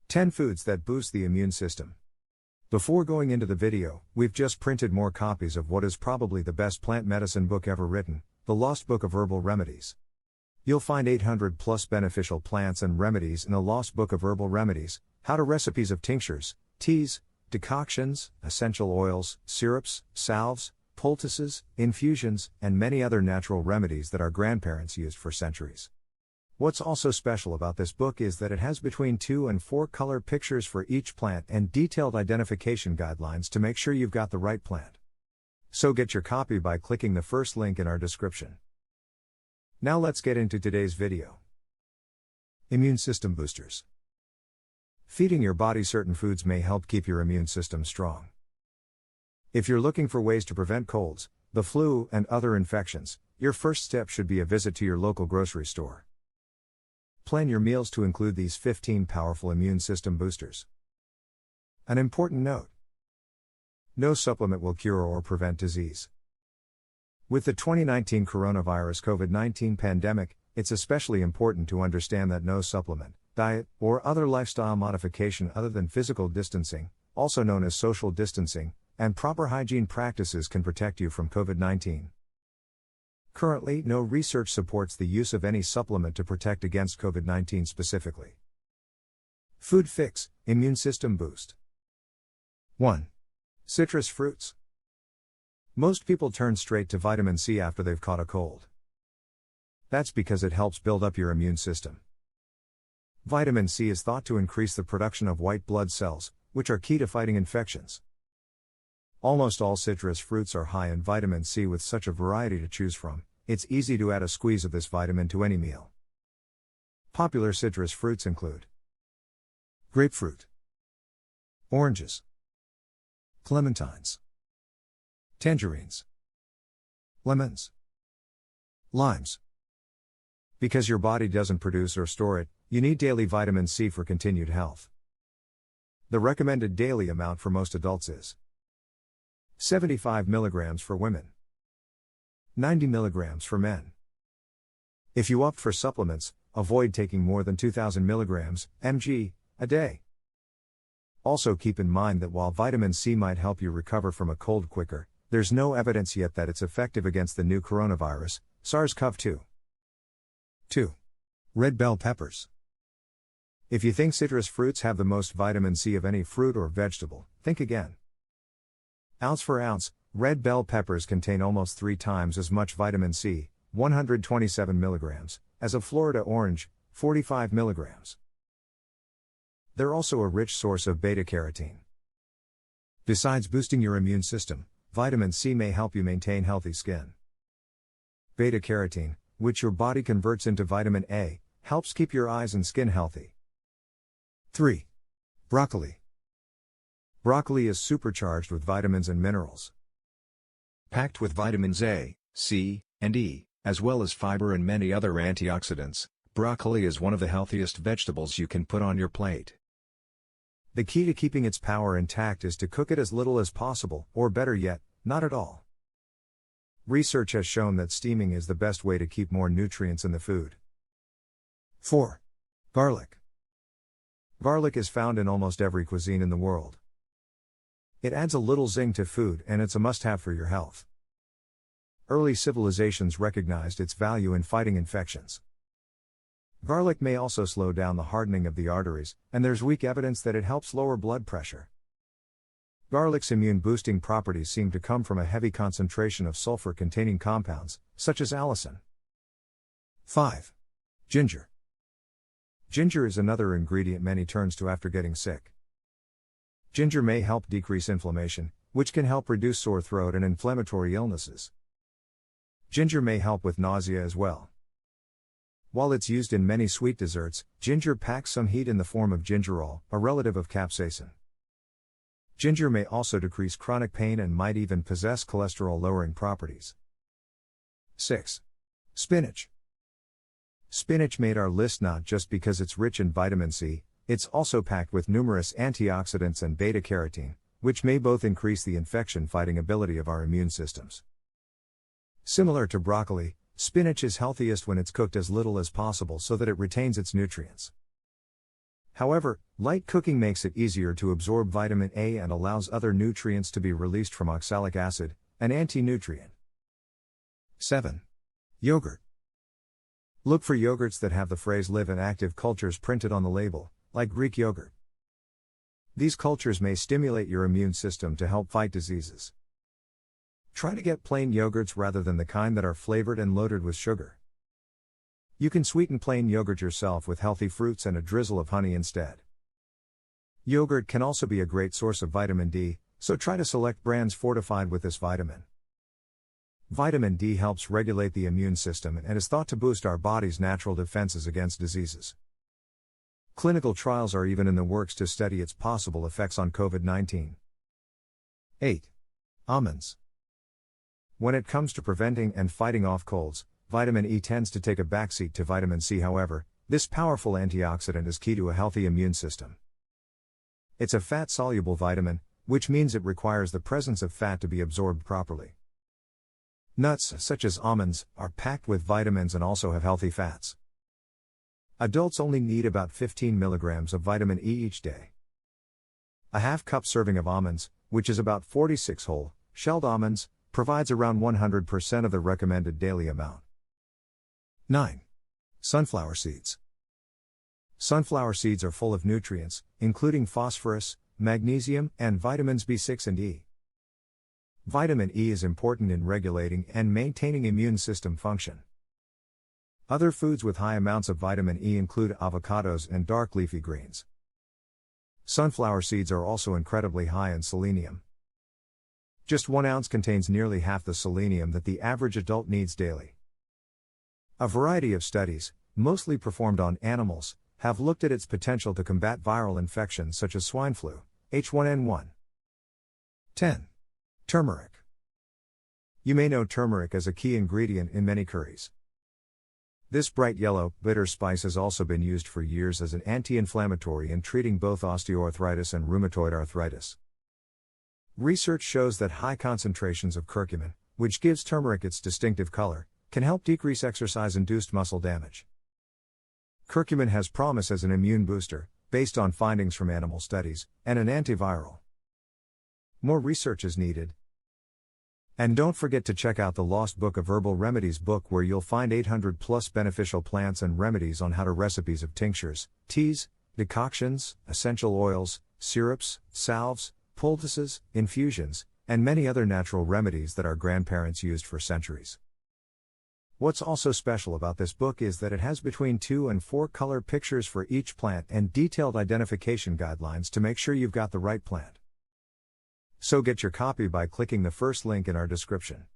10 foods that boost the immune system. Before going into the video, we've just printed more copies of what is probably the best plant medicine book ever written, The Lost Book of Herbal Remedies. You'll find 800 plus beneficial plants and remedies in the Lost Book of Herbal Remedies, how-to recipes of tinctures, teas, decoctions, essential oils, syrups, salves, poultices, infusions, and many other natural remedies that our grandparents used for centuries. What's also special about this book is that it has between 2 and 4 color pictures for each plant and detailed identification guidelines to make sure you've got the right plant. So get your copy by clicking the first link in our description. Now let's get into today's video. Immune system boosters. Feeding your body certain foods may help keep your immune system strong. If you're looking for ways to prevent colds, the flu, and other infections, your first step should be a visit to your local grocery store. Plan your meals to include these 15 powerful immune system boosters. An important note: no supplement will cure or prevent disease. With the 2019 coronavirus COVID-19 pandemic, it's especially important to understand that no supplement, diet, or other lifestyle modification other than physical distancing, also known as social distancing, and proper hygiene practices can protect you from COVID-19. Currently, no research supports the use of any supplement to protect against COVID-19 specifically. Food fix, immune system boost. 1. Citrus fruits. Most people turn straight to vitamin C after they've caught a cold. That's because it helps build up your immune system. Vitamin C is thought to increase the production of white blood cells, which are key to fighting infections. Almost all citrus fruits are high in vitamin C. With such a variety to choose from, it's easy to add a squeeze of this vitamin to any meal. Popular citrus fruits include grapefruit, oranges, clementines, tangerines, lemons, limes. Because your body doesn't produce or store it, you need daily vitamin C for continued health. The recommended daily amount for most adults is 75 milligrams for women, 90 milligrams for men. If you opt for supplements, avoid taking more than 2,000 milligrams, mg, a day. Also keep in mind that while vitamin C might help you recover from a cold quicker, there's no evidence yet that it's effective against the new coronavirus, SARS-CoV-2. 2. Red bell peppers. If you think citrus fruits have the most vitamin C of any fruit or vegetable, think again. Ounce for ounce, red bell peppers contain almost 3 times as much vitamin C, 127 milligrams, as a Florida orange, 45 milligrams. They're also a rich source of beta-carotene. Besides boosting your immune system, vitamin C may help you maintain healthy skin. Beta-carotene, which your body converts into vitamin A, helps keep your eyes and skin healthy. 3. Broccoli. Broccoli is supercharged with vitamins and minerals. Packed with vitamins A, C, and E, as well as fiber and many other antioxidants, broccoli is one of the healthiest vegetables you can put on your plate. The key to keeping its power intact is to cook it as little as possible, or better yet, not at all. Research has shown that steaming is the best way to keep more nutrients in the food. 4. Garlic. Garlic is found in almost every cuisine in the world. It adds a little zing to food and it's a must-have for your health. Early civilizations recognized its value in fighting infections. Garlic may also slow down the hardening of the arteries, and there's weak evidence that it helps lower blood pressure. Garlic's immune-boosting properties seem to come from a heavy concentration of sulfur-containing compounds, such as allicin. 5. Ginger. Ginger is another ingredient many turns to after getting sick. Ginger may help decrease inflammation, which can help reduce sore throat and inflammatory illnesses. Ginger may help with nausea as well. While it's used in many sweet desserts, ginger packs some heat in the form of gingerol, a relative of capsaicin. Ginger may also decrease chronic pain and might even possess cholesterol-lowering properties. 6. Spinach. Spinach made our list not just because it's rich in vitamin C, it's also packed with numerous antioxidants and beta-carotene, which may both increase the infection-fighting ability of our immune systems. Similar to broccoli, spinach is healthiest when it's cooked as little as possible so that it retains its nutrients. However, light cooking makes it easier to absorb vitamin A and allows other nutrients to be released from oxalic acid, an anti-nutrient. 7. Yogurt. Look for yogurts that have the phrase live in active cultures printed on the label, like Greek yogurt. These cultures may stimulate your immune system to help fight diseases. Try to get plain yogurts rather than the kind that are flavored and loaded with sugar. You can sweeten plain yogurt yourself with healthy fruits and a drizzle of honey instead. Yogurt can also be a great source of vitamin D, so try to select brands fortified with this vitamin. Vitamin D helps regulate the immune system and is thought to boost our body's natural defenses against diseases. Clinical trials are even in the works to study its possible effects on COVID-19. 8. Almonds. When it comes to preventing and fighting off colds, vitamin E tends to take a backseat to vitamin C. However, this powerful antioxidant is key to a healthy immune system. It's a fat-soluble vitamin, which means it requires the presence of fat to be absorbed properly. Nuts, such as almonds, are packed with vitamins and also have healthy fats. Adults only need about 15 milligrams of vitamin E each day. A half-cup serving of almonds, which is about 46 whole, shelled almonds, provides around 100% of the recommended daily amount. 9. Sunflower seeds. Sunflower seeds are full of nutrients, including phosphorus, magnesium, and vitamins B6 and E. Vitamin E is important in regulating and maintaining immune system function. Other foods with high amounts of vitamin E include avocados and dark leafy greens. Sunflower seeds are also incredibly high in selenium. Just 1 ounce contains nearly half the selenium that the average adult needs daily. A variety of studies, mostly performed on animals, have looked at its potential to combat viral infections such as swine flu, H1N1. 10. Turmeric. You may know turmeric as a key ingredient in many curries. This bright yellow, bitter spice has also been used for years as an anti-inflammatory in treating both osteoarthritis and rheumatoid arthritis. Research shows that high concentrations of curcumin, which gives turmeric its distinctive color, can help decrease exercise-induced muscle damage. Curcumin has promise as an immune booster, based on findings from animal studies, and an antiviral. More research is needed. And don't forget to check out the Lost Book of Herbal Remedies book, where you'll find 800 plus beneficial plants and remedies on how to recipes of tinctures, teas, decoctions, essential oils, syrups, salves, poultices, infusions, and many other natural remedies that our grandparents used for centuries. What's also special about this book is that it has between 2 and 4 color pictures for each plant and detailed identification guidelines to make sure you've got the right plant. So get your copy by clicking the first link in our description.